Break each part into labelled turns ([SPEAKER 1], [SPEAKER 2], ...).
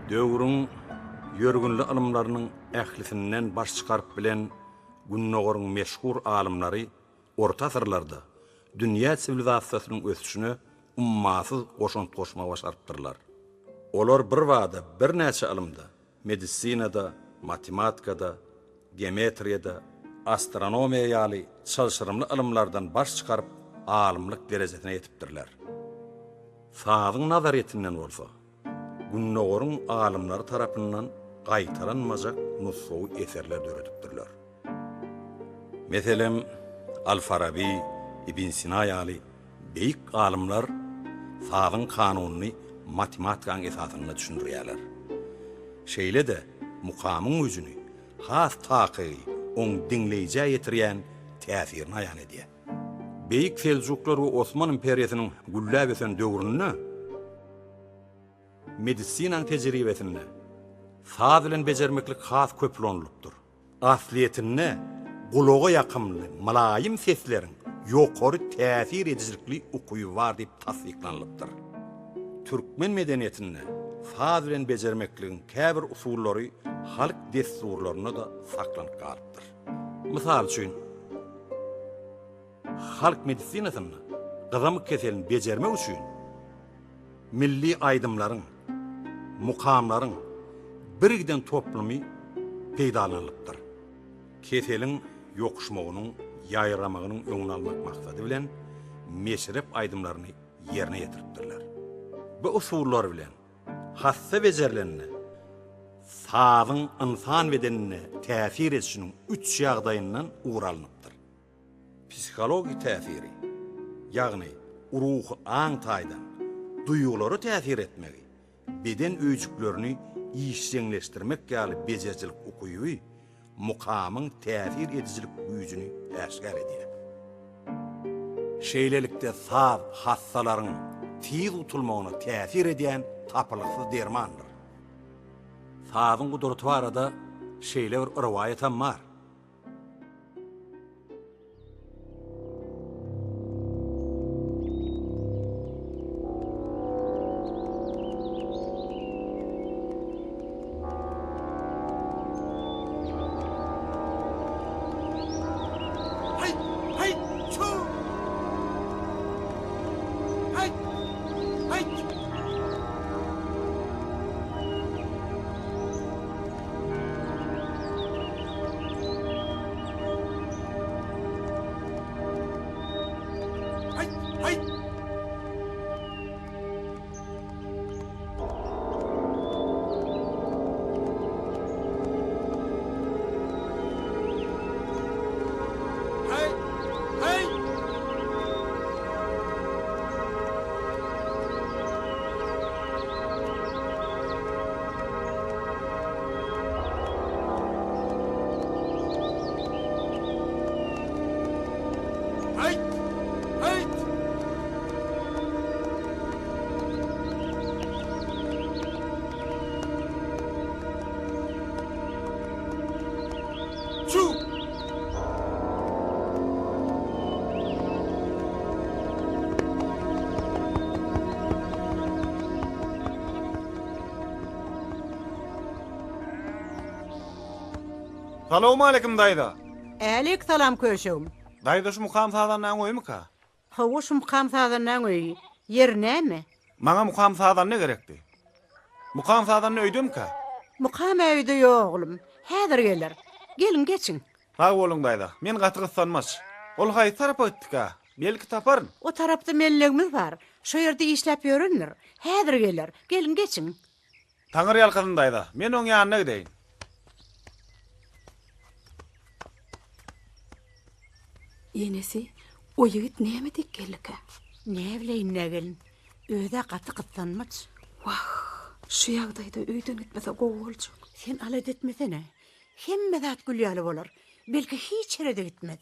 [SPEAKER 1] Döwrüň ýörgünli alymlarynyň ählisinden baş çykaryp bilen günnägörüň meşhur alymlary orta asyrlarda dünýä sivilizasiýasynyň ösüşine ummasyz goşunt goşma başarypdyrlar. Olar bir wada bir näçe alymda, medisinada, matematikada, geometriyada, astronomiýa ýaly çalşyrymly alymlardan baş çykaryp alymlyk derejesine ýetipdirler. Sagyň nazaretinden bolsa, günnägörüň alymlary tarapyndan gaýtaranmajak nussowy eserler döredipdirler. Meselem Al-Farabi, Ibn Sina ýaly beýik alymlar sagyň kanunyny matematikaň esasyna düşündirýärler. Şeýle de mukamyň özüni has taky oň diňleýije ýetirýän täsirini aýan edýär. Beýik Selçuklar we Osman imperiýasynyň gülläp esen döwründe medisinaň tejribesinde saz bilen bejermeklik has köplönlükdir. Asliýetinde gulaga ýakymly, malaýym sesleriň ýokary täsir edicilikli ukuýy bar diýip tasdiklanlypdyr. Türkmen medeniýetinde saz bilen bejermekligiň käbir usullary halk desturlaryna da saklanyp galypdyr. Mysal üçin halk medisinasyny gyzamyk keselini bejermek üçin milli aýdymlaryň, mukamlaryň birigden toplumy peýdalanlypdyr. Keselin ýokuşmagynyň, ýaýramagynyň öňüni almak maksady bilen meşrep aýdymlaryny ýerine ýetiripdirler. Bu usullar bilen hassa bejerlenine sagyň insan bedenine täsir etişiniň 3 ýagdaýyndan uğralanypdyr. Psikologi täsiri, ýagny ruhy aň taýdan duýgulary täsir etmegi, beden öýjüklerini işleňleşdirmek ýaly bejerjilik ukuýy, mukamyň täsir edicilik güýjüni äşgär edýär. Şeýlelikde saz hassalaryň tiz utulmagyna täsir edýän tapylyksy dermandyr. Sazyň gudraty barada şeýle bir riwayatam bar.
[SPEAKER 2] Salamu aleykum dayda.
[SPEAKER 3] Alik salam köşüm.
[SPEAKER 2] Dayda şu mukam sadandan öými ka?
[SPEAKER 3] Havuş mukam sadandan öý. Yer näme?
[SPEAKER 2] Maňa mukam sadan ne gerekdi? Mukam sadan öýdüm ka?
[SPEAKER 3] Mukam öýde ýoglum. Häzir gelir. Gelin geçin.
[SPEAKER 2] Ha bolun dayda. Men gatyrsanmaz. Ol hay tarapa gitdik ka. Belki taparyn.
[SPEAKER 3] O tarapda mellegimiz var. Şo ýerde işläp ýörünler. Häzir gelir. Gelin geçin.
[SPEAKER 2] Taňyr ýalkadyn dayda. Men oň ýanyna gideýin.
[SPEAKER 4] Yenesi, o yigit näme dik gelika?
[SPEAKER 3] Ne bileýin nägelin. Öýde gaty gytsanmaç.
[SPEAKER 4] Wah, şu ýagdaýda öýden gitmese gowy boljak.
[SPEAKER 3] Sen alet etmesene. Hemme zat gülýäli bolar. Belki hiç ýere de gitmez.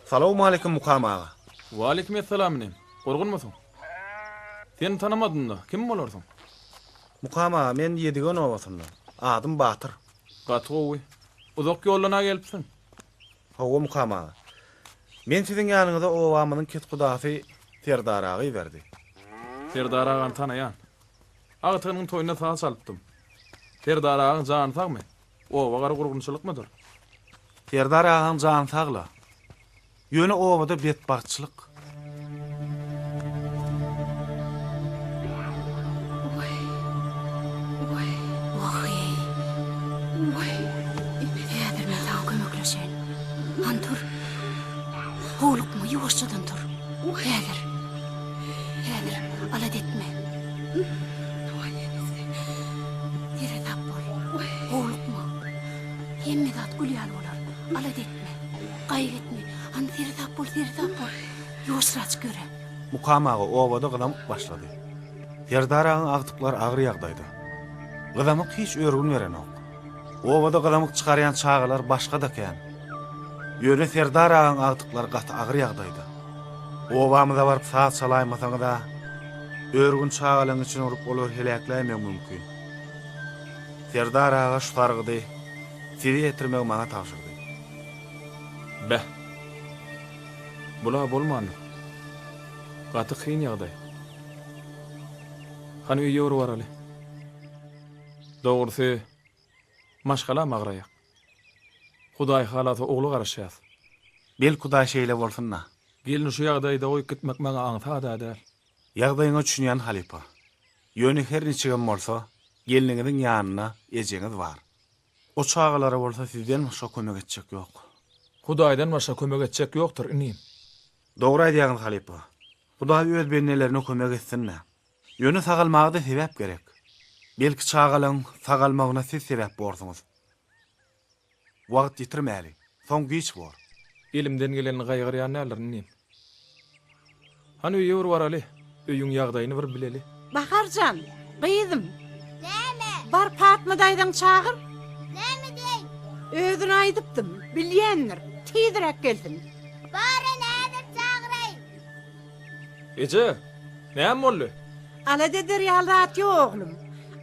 [SPEAKER 2] Salamu aleykum mukam ağa.
[SPEAKER 5] Wa aleykumussalam nem. Gorgunmasyň? Sen tanamadın da, kim bolarsyň?
[SPEAKER 2] Mukam ağa, men ýedigen obasyndan. Adym Batyr.
[SPEAKER 5] Gaty gowy. Uzak ýollana gelipsiň.
[SPEAKER 2] Hawa mukam ağa. Men sizin ýanyňyza owamynyň ket gudasy Serdar agy berdi.
[SPEAKER 5] Serdar ağan tanayan. Agtynyň toýuna sağ salypdym. Serdar ağaň jany sagmy? O bagara gurgunçylykmydyr?
[SPEAKER 2] Serdar agyň jany sagla. Ýöne owada betbarçylyk.
[SPEAKER 4] Häzir men sana kömekleşen. Antur. Hoğlukma ýuwaşçadan tur. Häzir. Häzir, alat etme. Tere tap bol. Hoğlukma. Hemme zat gülýän bolar. Alat etme. Gaýry etme. Anda tere tap bol, tere tap bol. Ýuwaşraç göre.
[SPEAKER 2] Mukamagy owada gydam başlady. Serdar agyň agtyklary agyr ýagdaýda. Gydamyk hiç örgün beren ok. Owada gydamyk çykarýan çağalar başga da kän. Ýöne Serdar agyň agtyklary gaty agyr ýagdaýda. Owamyza baryp saat salaýmasaňyz da örgün çağalaryň içine urup olar helaklämek mümkin. Serdar aga şu targydy. Sizi etirmek maňa tapşyrdy.
[SPEAKER 5] Bäh. Bula bolmany. Gaty kyn ýagdaý. Hany ýöwür baraly. Dogrusy maşgala magraýak. Hudaý halaty oglu garaşýar.
[SPEAKER 2] Bel Hudaý şeýle bolsunna.
[SPEAKER 5] Gelin şu ýagdaýda oýup gitmek maňa aňta däl.
[SPEAKER 2] Ýagdaýyňy düşünýän halipa. Ýöne her niçigem bolsa, geliniňiziň ýanyna ejeňiz bar. O çağalara bolsa sizden başga kömek etjek ýok.
[SPEAKER 5] Hudaýdan başga kömek etjek ýokdur inim.
[SPEAKER 2] Dogry aýdýaňyz halipa. Hudaý öz bennelerine kömek etsinme. Ýöne sagalmagda sebäp gerek. Belki çağalaryň sagalmagyna siz sebäp bolsuňyz. Wagt ýitirmäli. Soň güýç bor.
[SPEAKER 5] Elimden geleni gaýgyrýan näler inim. Hany ýöwür baraly. Öýüň ýagdaýyny bir bileli.
[SPEAKER 3] Baharcan, gyýdym. Näme? Bar Fatma daýdan çağır.
[SPEAKER 6] Näme diýin?
[SPEAKER 3] Özüni aýdypdym, bilýändir. Tiýdirek gelsin.
[SPEAKER 6] Bara nädir çağıraýyn?
[SPEAKER 5] Ece, näme boldy?
[SPEAKER 3] Ala deder ýalat ýoglum.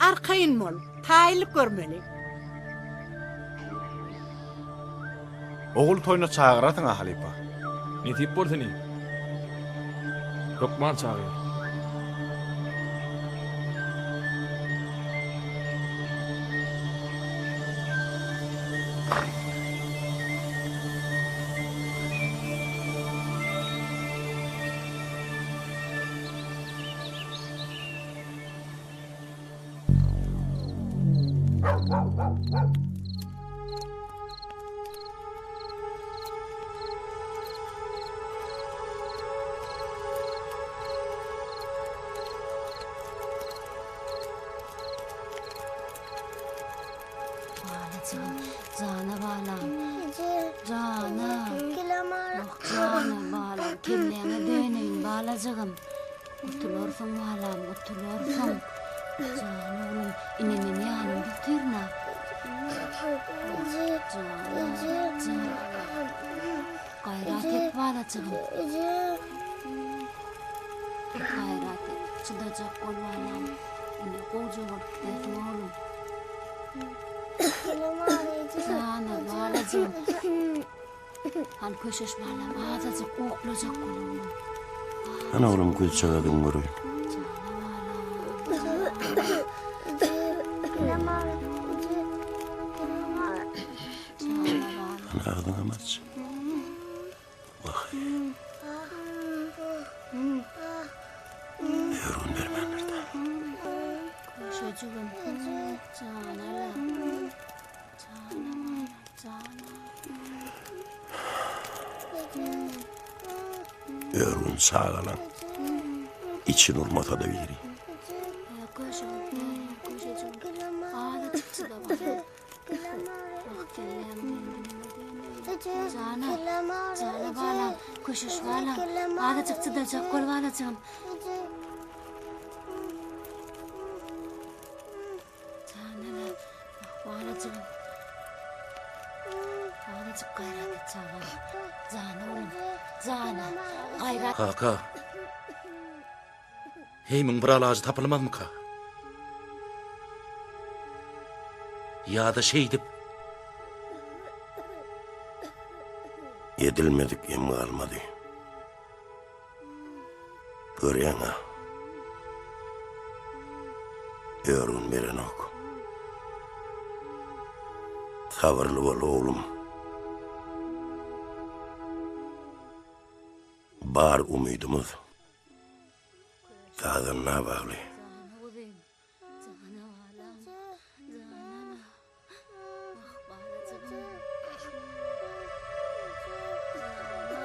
[SPEAKER 3] Arkaýyn mol, taýlyk görmeli.
[SPEAKER 2] Ogul toýuna çağırasyň halipa.
[SPEAKER 5] Ne tip boldy ni? Lokman çağır.
[SPEAKER 4] Cana balam, cana.
[SPEAKER 6] Kilamar.
[SPEAKER 4] Cana balam, kimleme döneyin balacığım. Utulorsun balam, utulorsun. Cana oğlum, inenin yanım bitirna. Cana. Gayrat et balacığım. Gayrat et, çıdacak ol balam. İne koca vakti oğlum. Cana balacığım. Han köşeş balam, azıcık koklayacak oğlum.
[SPEAKER 7] Ana oğlum gül çağadın görüyün. Ana ağdın amaç. Bak. Yorun vermenirde.
[SPEAKER 4] Köşecüğüm, canalar.
[SPEAKER 7] Yorun sağalan. İçin olmasa da vereyim.
[SPEAKER 4] Köşecüğüm, ağda çıktı da bak. Cana balam, köşeş balam. Ağda çıktı da çakol balacığım. Canalar, balacığım. Ağda gayret et cana. Cana oğlum, cana. Gayret.
[SPEAKER 7] Kaka. Heymin bir alacı tapılmaz mı ka? Ya da şey dip. Edilmedik em kalmadı. Görýän ha. Örün beren ok. Sabırlı bol oğlum. Bar umidimiz. Tadına bağlı.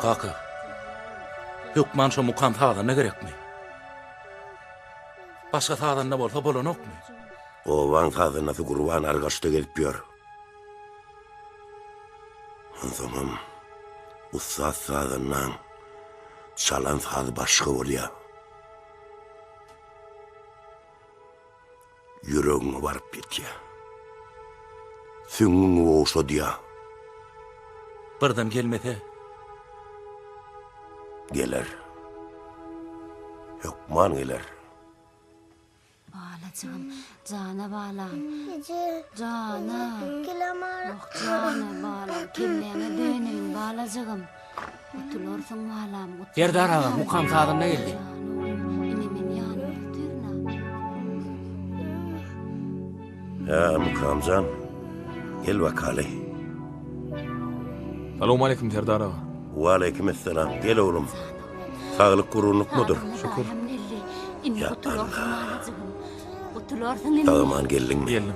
[SPEAKER 7] Kaka. Hükman şu mukam tağdan ne gerek mi? Başka tağdan ne bolsa bolan ok mu? Ovan tağdına da kurban argaçta gelip o zaman ustad tağdından çalan tağdı başka oluyor. Yüreğini varıp bit ya. Süngünü oğuşa diya. Birden gelmese gelir. Hükman gelir.
[SPEAKER 4] Bağlacığım, cana bağlam.
[SPEAKER 6] Ece.
[SPEAKER 4] Cana.
[SPEAKER 6] Gelemar.
[SPEAKER 4] Yok cana bağlam. Kimliğine dönün bağlacığım. Oturursun bağlam.
[SPEAKER 8] Serdar ağa, mukam tağdına geldi.
[SPEAKER 4] İnemin yanına oturna.
[SPEAKER 7] Ya Mukamcan, gel vakale.
[SPEAKER 5] Selamun aleyküm Serdar ağa.
[SPEAKER 7] Ve aleykümselam. Gel oğlum. Sağlık kuruluk mudur?
[SPEAKER 4] Şükür.
[SPEAKER 7] Ya
[SPEAKER 4] Oturursun
[SPEAKER 7] Allah.
[SPEAKER 4] bağlacığım. Oturursun inemi.
[SPEAKER 7] Sağıman geldin mi?
[SPEAKER 5] Geldim.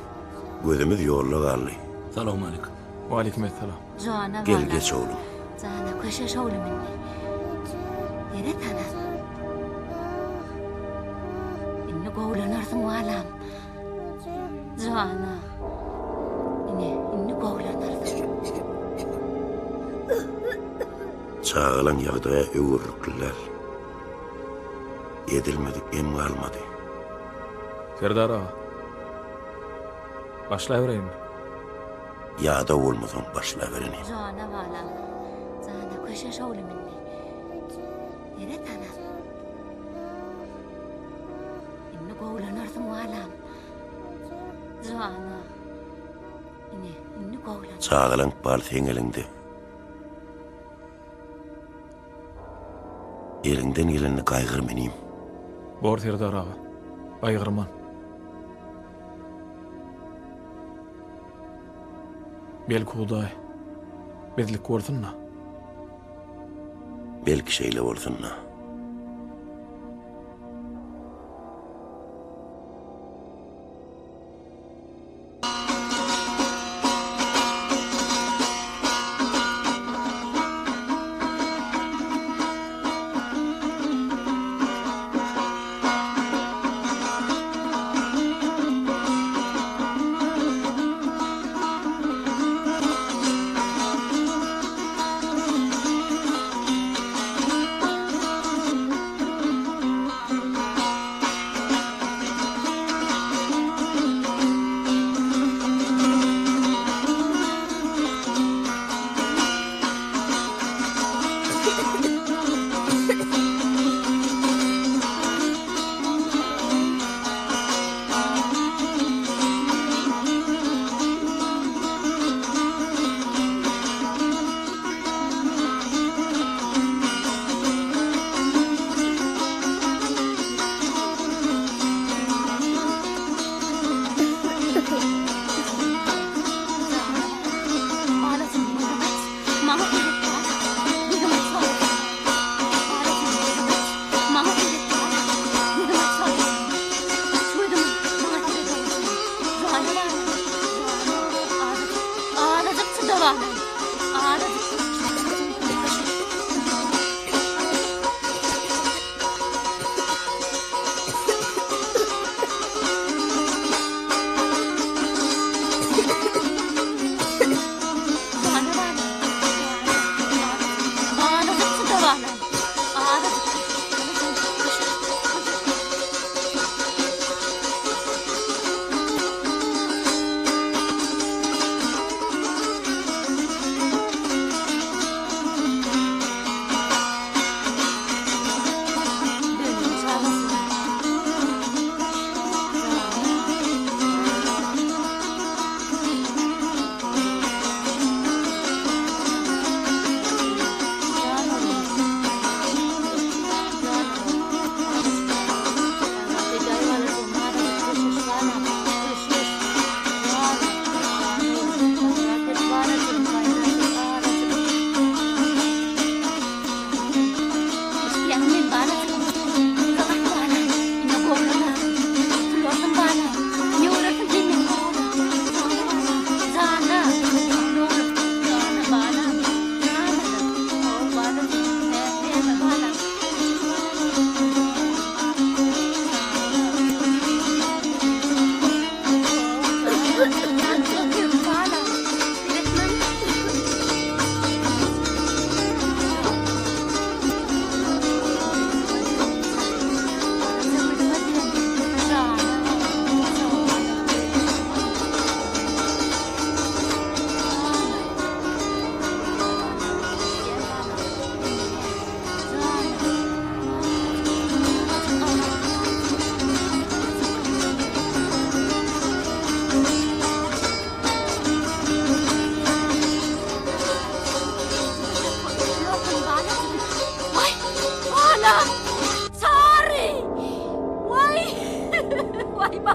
[SPEAKER 7] Gözümüz yollu kaldı.
[SPEAKER 8] Selamun aleyküm.
[SPEAKER 5] Ve aleykümselam.
[SPEAKER 4] Cana
[SPEAKER 7] Gel
[SPEAKER 4] bağlam.
[SPEAKER 7] geç oğlum.
[SPEAKER 4] Cana köşe şoğlu minni. Nere tanar? İnni kovlanırsın bağlam. Cana. İnni kovlanırsın.
[SPEAKER 7] Çağılan yağdaya öğürlükler. Edilmedik em kalmadı.
[SPEAKER 5] Serdar ağa. Başlayıvereyim mi?
[SPEAKER 7] Yağda olmadan başlayıvereni.
[SPEAKER 4] Cana bağlam. Cana köşe şoğlu minni. Nere tanar? İnni kovlanırsın bağlam. Cana. İnni kovlanırsın.
[SPEAKER 7] Çağılan bal sen elinde. Elinden geleni kaygırmeniyim.
[SPEAKER 5] Bor Serdar ağa. Aygırman. Belki Huday. Bezlik görsün na.
[SPEAKER 7] Belki şeyle olsun na.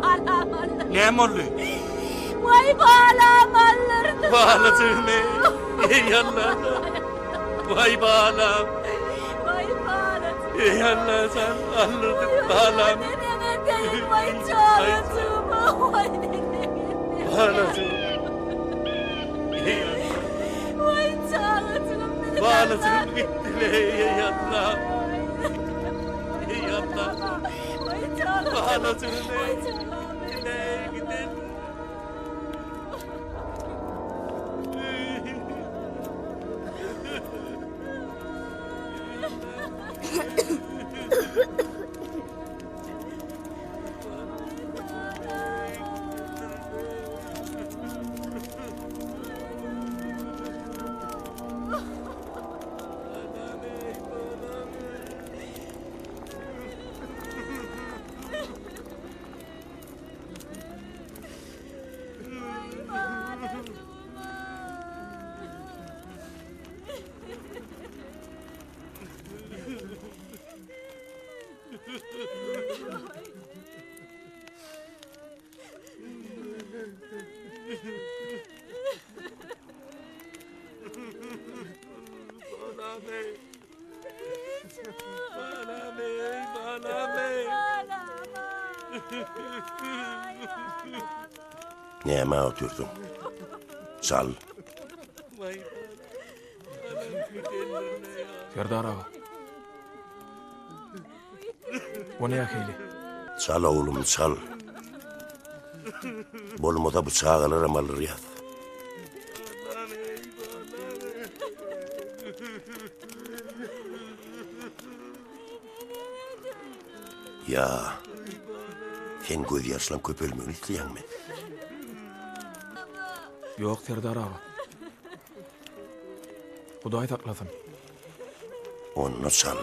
[SPEAKER 4] balam alır.
[SPEAKER 7] Ne oldu?
[SPEAKER 4] Vay balam alırdı.
[SPEAKER 7] Bağlasın ey. Ey Allah. Vay bağlam.
[SPEAKER 4] Vay balam.
[SPEAKER 7] Ey Allah sen alırdık bağlam.
[SPEAKER 4] Neneme değil vay çağrıcığım. Vay neneme.
[SPEAKER 7] Bağlasın. Ey Allah.
[SPEAKER 4] Vay çağrıcığım.
[SPEAKER 7] Bağlasın gitti ey Allah. Ey Allah.
[SPEAKER 4] Vay çağrıcığım.
[SPEAKER 7] Bağlasın ey.
[SPEAKER 4] Vay çağrıcığım.
[SPEAKER 7] Ey gidelim.
[SPEAKER 9] Neyime oturdun? Sal.
[SPEAKER 5] Serdar ağa. O ne yakaylı?
[SPEAKER 9] Sal oğlum sal. Bolmada bıçağı alırım alır yat. Ya sen göz yaşlan köpölmünü isteyen mi?
[SPEAKER 5] Yok Serdar ağa. Hudaý taklasın.
[SPEAKER 9] Onu sal.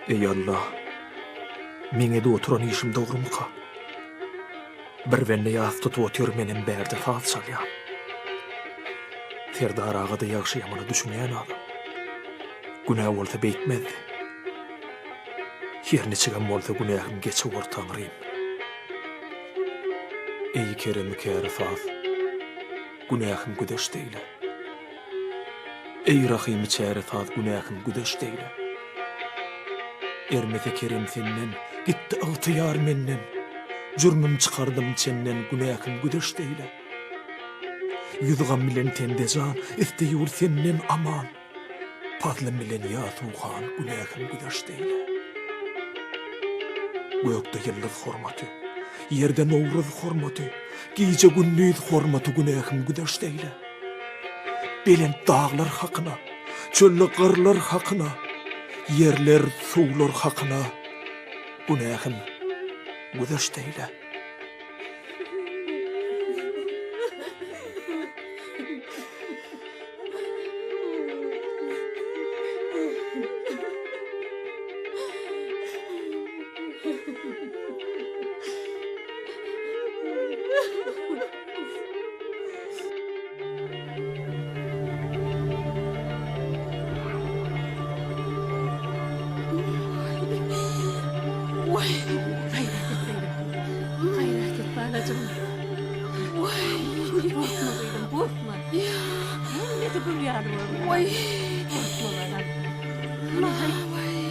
[SPEAKER 5] Ey Allah. Meňe de oturan işim dogrumy-ka? Bir wende ýaz tutup otur menen bärde fal çalýar. Serdar ağa da ýagşy ýamana düşünýän adam. Günah bolsa beýtmezdi. Ýerine çygan bolsa günahym geçip ortaňrym. Ey kerem käre faz. Günahym güdeş deýle. Ey rahim çäre faz günahym güdeş deýle. Ermete kerem senden, gitti ıhtiyar menden. Jürmüm çıkardım senden, günahım güdeş deyle. Yüzgam bilen tendejan, isteyur senden aman. Fazlım bilen yasuğan, günahım güdeş deyle. Gökde yıldız hormatı, yerde Novruz hormatı, giyce gündüz hormatı, günahım güdeş deyle. Belen dağlar hakına, çöllü qırlar hakına, yerler, suwlar hakyna günahym güdeş deýle.
[SPEAKER 4] Korkma. Ne de gülýär bu. Oy. Korkma adam.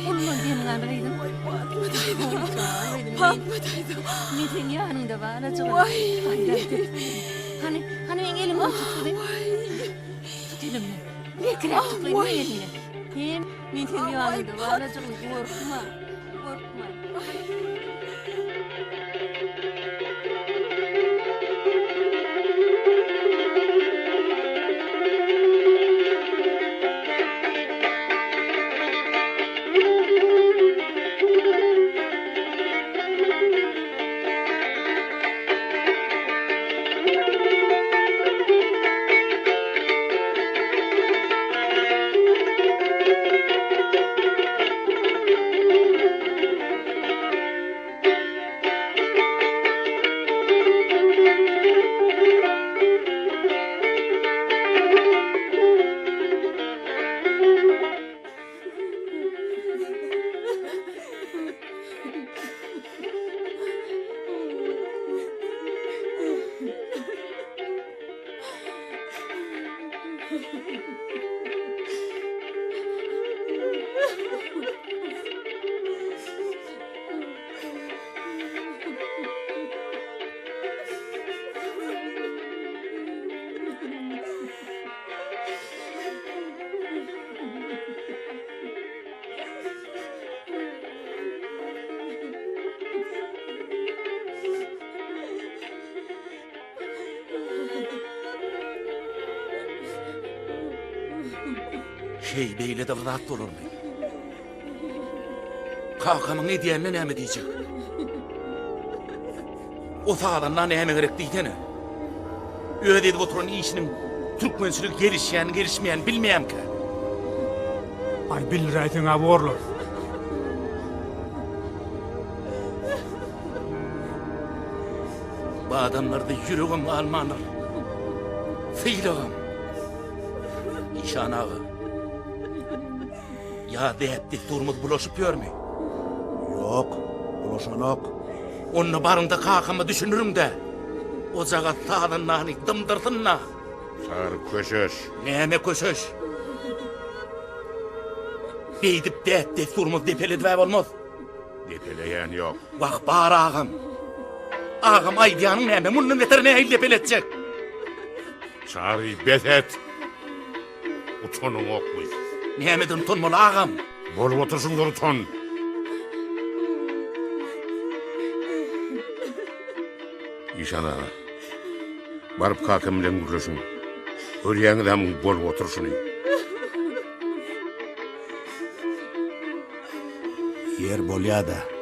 [SPEAKER 4] Ondan demin anlaydın. Patmadaydım. Neden yanında var acaba? Hani ben elimi tuttu değil mi? Tut elimle. Bir krep tutlayayım mı elimle? Hem neden yanında var acaba? Korkma.
[SPEAKER 7] Şey beyle de vazat olur mu? Kakamın ne diyenle ne mi diyecek? O sağdan ne mi gerek diyene? Öyle dedi oturan işinin Türkmençilik gelişmeyen bilmeyem ki.
[SPEAKER 5] Ay biliraytın abi orlar.
[SPEAKER 7] Bu adamlarda yüreğim almanır. Feylağım. İşan ağı. Ya deyepti durmuk bulaşıp görmüyor.
[SPEAKER 9] Yok, bulaşan yok.
[SPEAKER 7] Onu barında kakamı düşünürüm de. Ocağa sağdan nani dımdırdın na.
[SPEAKER 9] Sarı köşeş.
[SPEAKER 7] Neyme köşeş? Beydip deyepti durmuk depeli dve olmaz.
[SPEAKER 9] Depeleyen yok.
[SPEAKER 7] Bak bağır ağam. Ağam aydiyanın neyme bunun veterine depeletecek.
[SPEAKER 9] Çağrı bet et. Utonun okmuş.
[SPEAKER 7] Neymeden tonmalı ağam?
[SPEAKER 9] Bolup otursun da uton. İşan ağa. Barıp kakemle gürleşin. Ölýän adamyň bolup oturşuny. Yer bolýa-da.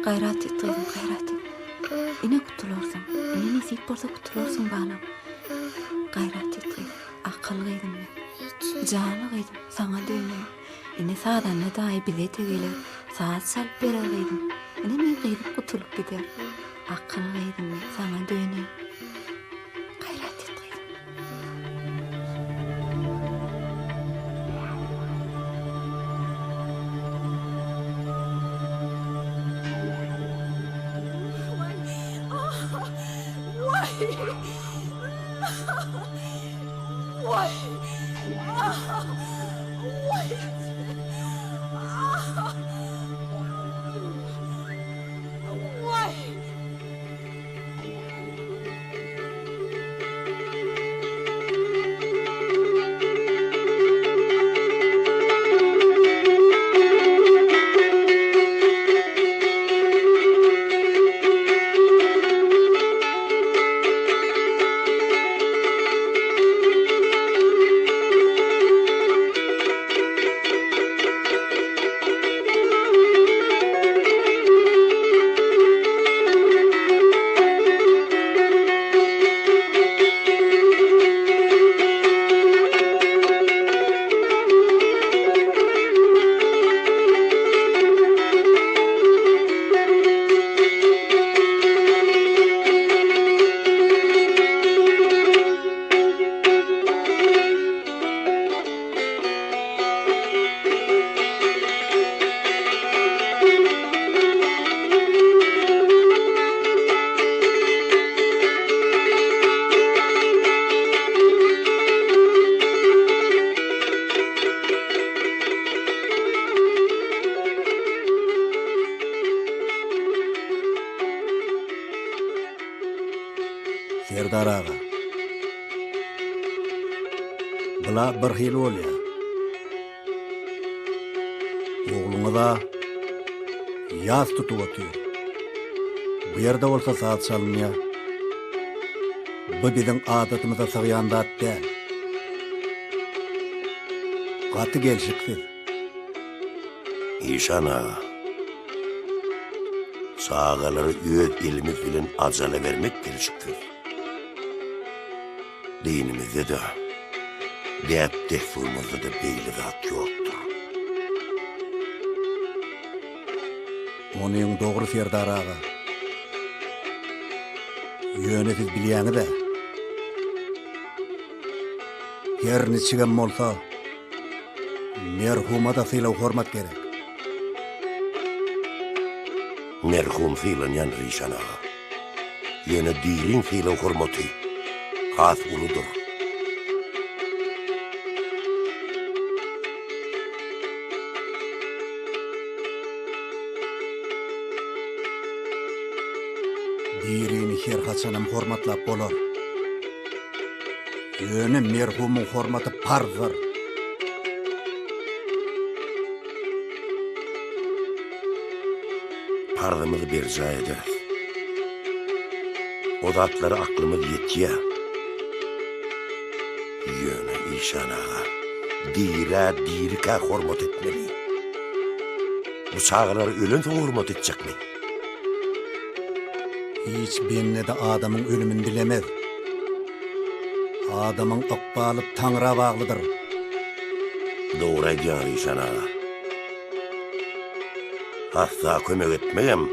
[SPEAKER 4] Gayrat et kızım, gayrat et. Ine kutularsın. Ine nesip bolsa kutularsın bana. Gayrat et kızım. Akıl kıydım ben. Canı kıydım. Sana döneyim. Ine sağdan ne dahi bilete gelir. Saat salp berer kıydım. Ine men kıydım kutulup gider. Akıl kıydım ben. Sana döneyim. Gayrat et kızım.
[SPEAKER 9] Serdar ağa. Bula bir hil bolýa. Oğluňa da ýaz tutup otýar. Bu ýerde bolsa saat çalynýar. Bu biziň adatymyza sygýan zat däl. Gaty gelşiksiz.
[SPEAKER 10] İşan ağa. Sağaları öz ilimiz bilen acele vermek gelişiktir. Dinimizde de, deyip defurumuzda da beyli zat yoktur.
[SPEAKER 9] Onuň dogry Serdar ağa. Ýöne siz bilýäňi de. Ýerni çigen bolsa, merhuma da sylaw hormat gerek.
[SPEAKER 10] Merhum filanyan Rişan ağa. Yine dilin filan hormatı. Has uludur.
[SPEAKER 9] Dirini her haçanam hormatlap bolar. Ýöne merhumyň hormaty parzdyr.
[SPEAKER 10] Pardımızı berca eder. O zatları aklımız yetkiye. Yöne İşan ağa. Dirika hormat etmeli. Bu çağları ölünse hormat edecek mi?
[SPEAKER 9] Hiç benle de adamın ölümünü bilemez. Adamın ıkbalı Tanrı'a bağlıdır.
[SPEAKER 10] Doğru ediyor İşan ağa. Hatta kömek etmeyem,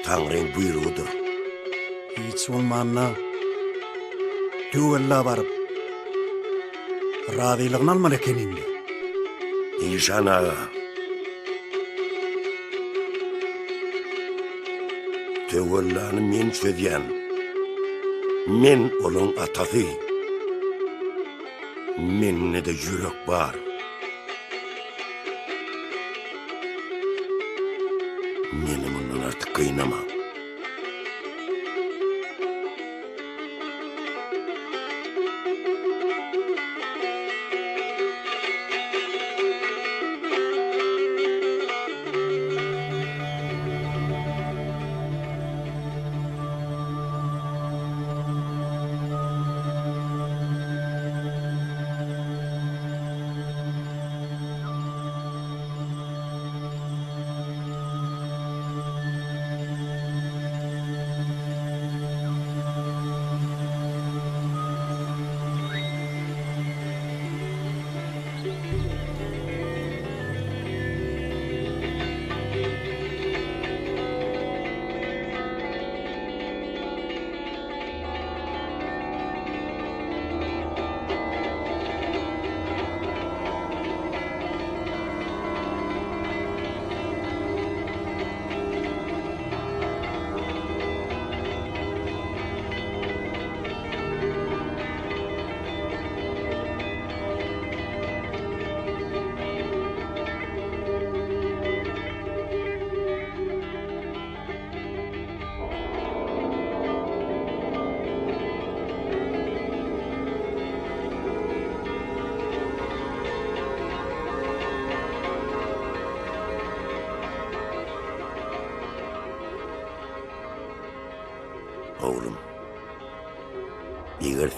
[SPEAKER 10] Tanrı'nın buyruğudur.
[SPEAKER 9] Hiç olmanla düvella barıp razılığını almalı keninde.
[SPEAKER 10] İşan ağa. Tevellanı men çödyen. Men olun atası. Menne de yürek var. Meni bundan artık kıynama.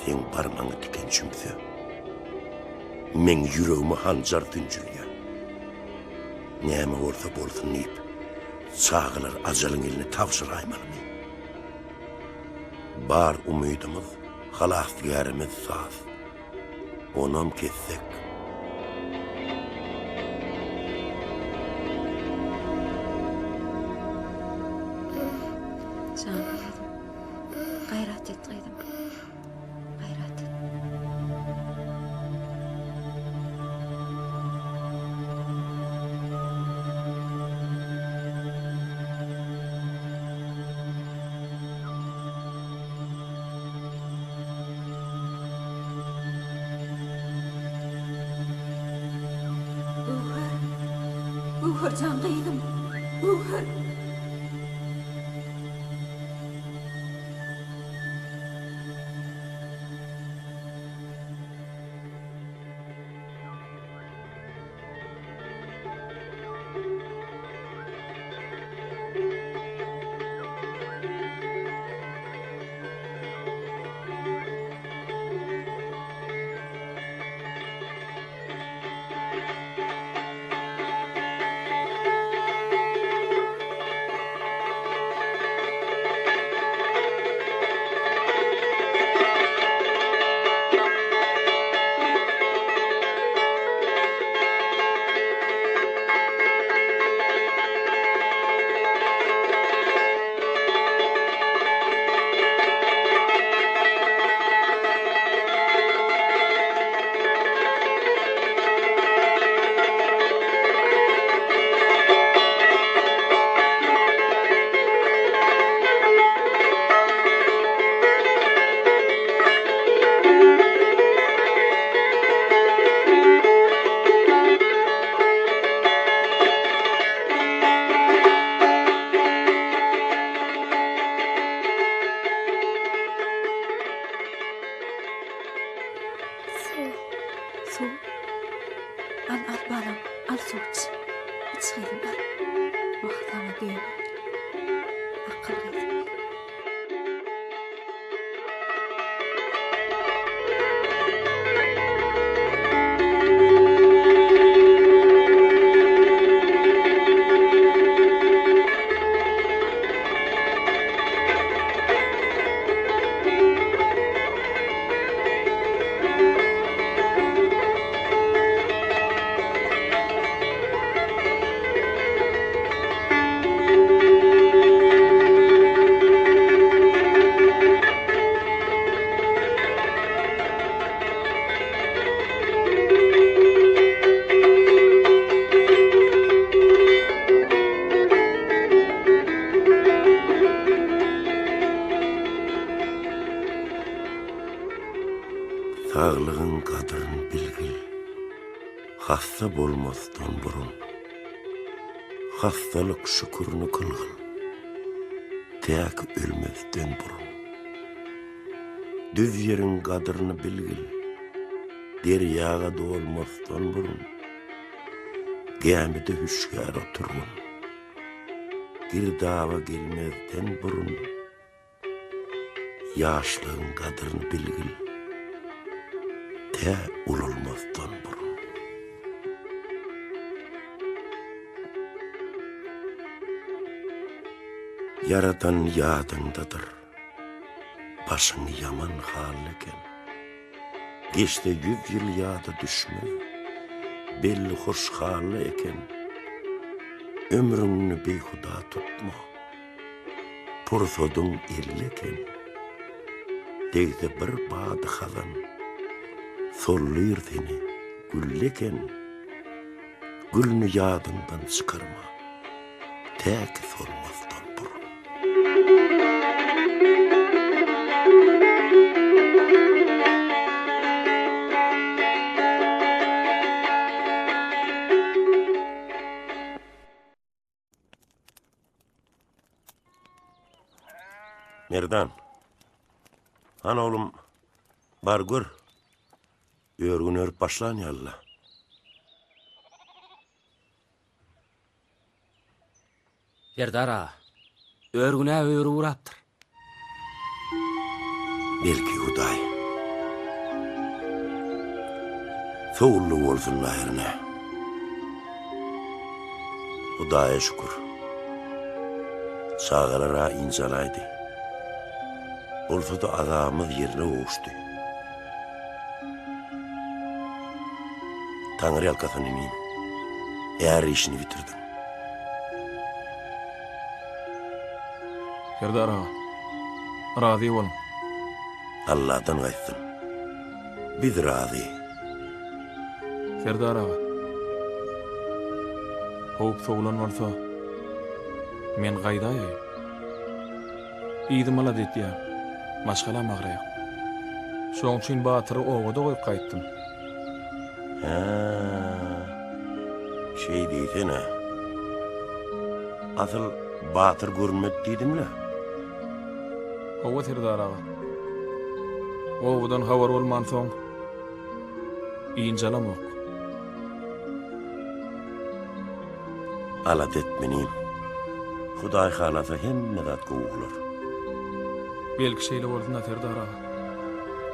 [SPEAKER 10] sen barmaňy diken çümse. Men yüreğimi hanjar tünjürýär. Näme bolsa bolsun diýip, çağılar ajalyň eline tapşyraýmanmy. Bar umydymyz, halaslyarymyz saz. Onam kessek.
[SPEAKER 4] Canım, gayret et gaydim. Gayret et. Uğur can gaydım. Uğur. Su. Al balam, al su iç. İç gaydim al. Vaxtama değil. Akıl gaydim.
[SPEAKER 10] Sağlığın kadrını bilgil. Hasta bolmasdan burun. Hastalık şükürünü kılgın. Tek ölmezden burun. Düz yerin kadrını bilgil. Deryaga dolmasdan burun. Gemide hüşkar oturun. Girdaba gelmezden burun. Yaşlığın kadrını bilgil. Te ululmazdan burun. Yaratan yadındadır. Başın yaman halleken. Geçte 100 yıl yada düşme. Belli hoş halle eken. Ömrünü beyhuda tutma. Pursodun illeken. Deyde bir badı hazan. Solluyur seni gülleken. Gülünü yadından çıkarma. Tek solmazdan burun. Merdan. Ana oğlum, bar gör. Örgün örüp başlan yalla.
[SPEAKER 8] Serdar ağa, örgüne örü uraptır.
[SPEAKER 10] Belki Huday Soğullu olsun ayrına. Hudaya şükür. Çağalara incalaydı. Olsa da adamız yerine oğuştu. Tanrı yalkasın ineyim. Eğer işini bitirdim.
[SPEAKER 5] Serdar ağa, razı olun.
[SPEAKER 10] Allah'tan kaçsın. Biz razı.
[SPEAKER 5] Serdar ağa, hop soğulan olsa, men gaydayay. İyidi mala dedi ya, maşgala mağraya. Şoň üçin Batyry owada goýup gaýtdym.
[SPEAKER 10] Şey deysene. Asıl Batır görünmedi dedim la.
[SPEAKER 5] Owa Serdar ağa. Owadan habar bolman soň, iýinjalamok.
[SPEAKER 10] Alat etmeniyim. Huday halasa hemme zat goğulur.
[SPEAKER 5] Belki şeýle bolsa Serdar ağa.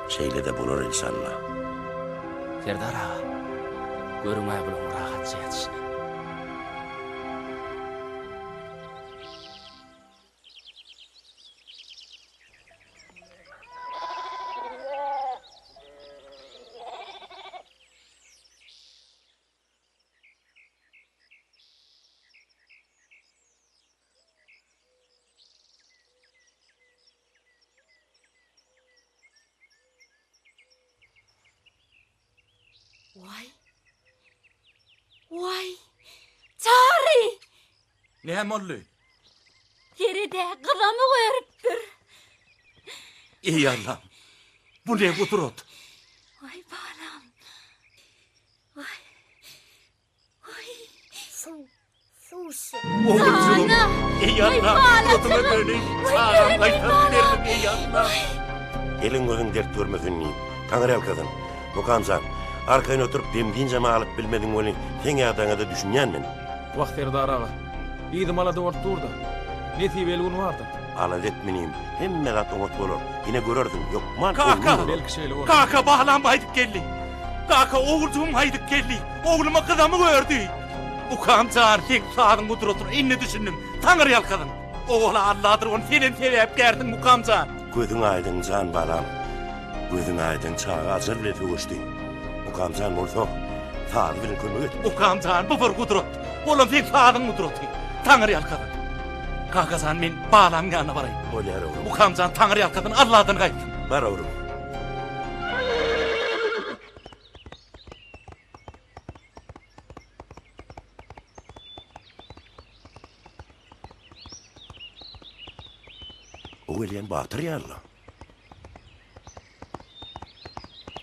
[SPEAKER 10] Şeyle de bulur inşallah.
[SPEAKER 8] Serdar ağa, görüňä bilen rahat ýatşy.
[SPEAKER 4] Vay. Çağrı.
[SPEAKER 7] Ne mollu?
[SPEAKER 4] Yeride kılamı görüptür.
[SPEAKER 7] Ey Allah'ım. Bu ne kudret?
[SPEAKER 4] Ay balam. Ay.
[SPEAKER 6] Sushi.
[SPEAKER 7] Oğlum.
[SPEAKER 4] Ana.
[SPEAKER 7] Ey Allah'ım. Kudretime böyle çağıran kaytan verdim ey Allah'ım.
[SPEAKER 10] Elin gözün dert görmesin neyim. Tanrı yalkasın. Mukamzan. Arkayına oturup demdiyince mi alıp bilmedin onu. Sen adana da düşünyen mi?
[SPEAKER 5] Wagt Serdar ağa. İyidi mala dört durda. Netibeli gün vardı.
[SPEAKER 10] Alat etmeniyim. Hemme zat umut olur. Yine görürdün. Yok man.
[SPEAKER 7] Kaka.
[SPEAKER 10] olmaz.
[SPEAKER 5] Belki şeýle bolsa.
[SPEAKER 7] Kaka bağlan haydık geldi. Kaka oğulcuğum haydık geldi. Oğluma kızamı gördü. Ukam çağır tek sağın kudretini inni düşündüm. Tanrı yalkadın. Oğla Allah'dır onu senin sevip gerdin ukam çağır.
[SPEAKER 10] Gözün aydın can balam. Gözün aydın çağa zırleti uçtu. Mukamzan olsa sağ bilin kömür.
[SPEAKER 7] Ukam çağır bu bir kudret. Oğlum tek sağın kudreti. Tanrı yalkadın. Kaka sen men bağlam yanına varayım.
[SPEAKER 10] Olyar oğlum.
[SPEAKER 7] Ukam çağır Tanrı yalkadın Allah'tan gayet.
[SPEAKER 10] Var oğlum. O eleyen Batır ya Allah.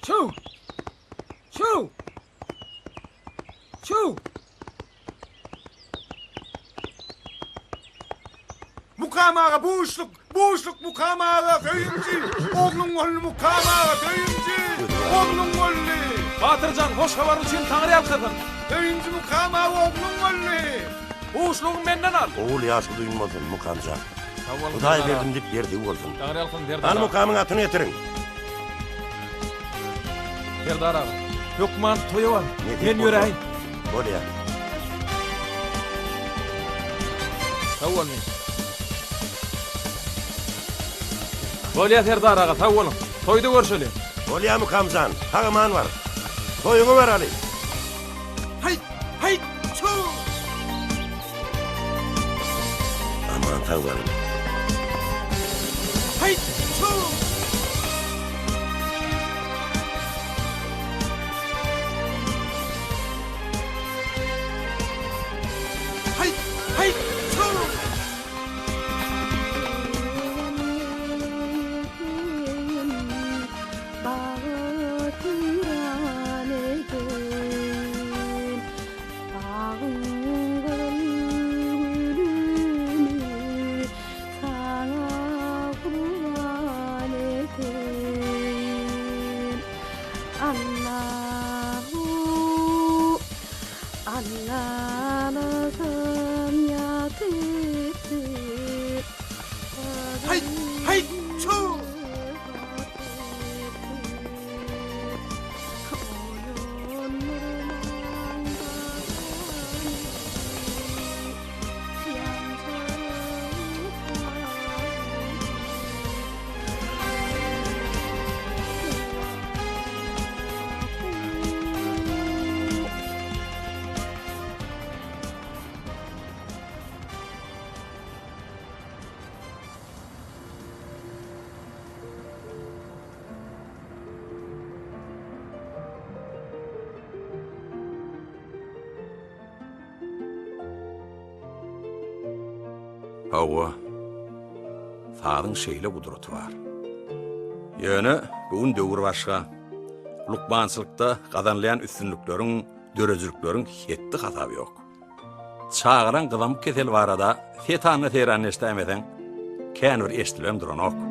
[SPEAKER 5] Çu! Çu! Çu! Mukam ağa boşluk Mukam ağa döyümcü. Oğlum golü Mukam ağa döyümcü. Oğlum golü. Batırcan hoş habar için Tanrı yalkadın. Döyümcü Mukam ağa oğlum golü. Boşluğun benden al.
[SPEAKER 10] Oğul yaşı duyulmadın Mukamzan. Huday verdim deyip verdi olsun.
[SPEAKER 5] Tanrı yalkadın derdi.
[SPEAKER 10] Al Mukam'ın atını getirin.
[SPEAKER 5] Serdar ağa. Yokman toyu var.
[SPEAKER 10] Ne
[SPEAKER 5] Ben
[SPEAKER 10] deyip
[SPEAKER 5] yüreyim.
[SPEAKER 10] Bolya.
[SPEAKER 5] Sağ olun. Bolya Serdar ağa sağ olun. Toydu görüşelim.
[SPEAKER 10] Bolya Mukamzan. Hağıman var. Toyunu ver Ali.
[SPEAKER 5] Hay! Çu!
[SPEAKER 10] Aman tavvarım.
[SPEAKER 5] Hay! Çu! Hay! Çu! Hay! Çu!
[SPEAKER 1] Hawa. Sadyň şeýle gudraty bar. Ýöne bugün döwür başga. Lukmançylykda gadanlayan üstünlükleriň, dörejilikleriň hetdi hataby ýok. Çağıran gıdamyk kesel barada, setanyny teran estämeden, kän bir eşdilen duran ok.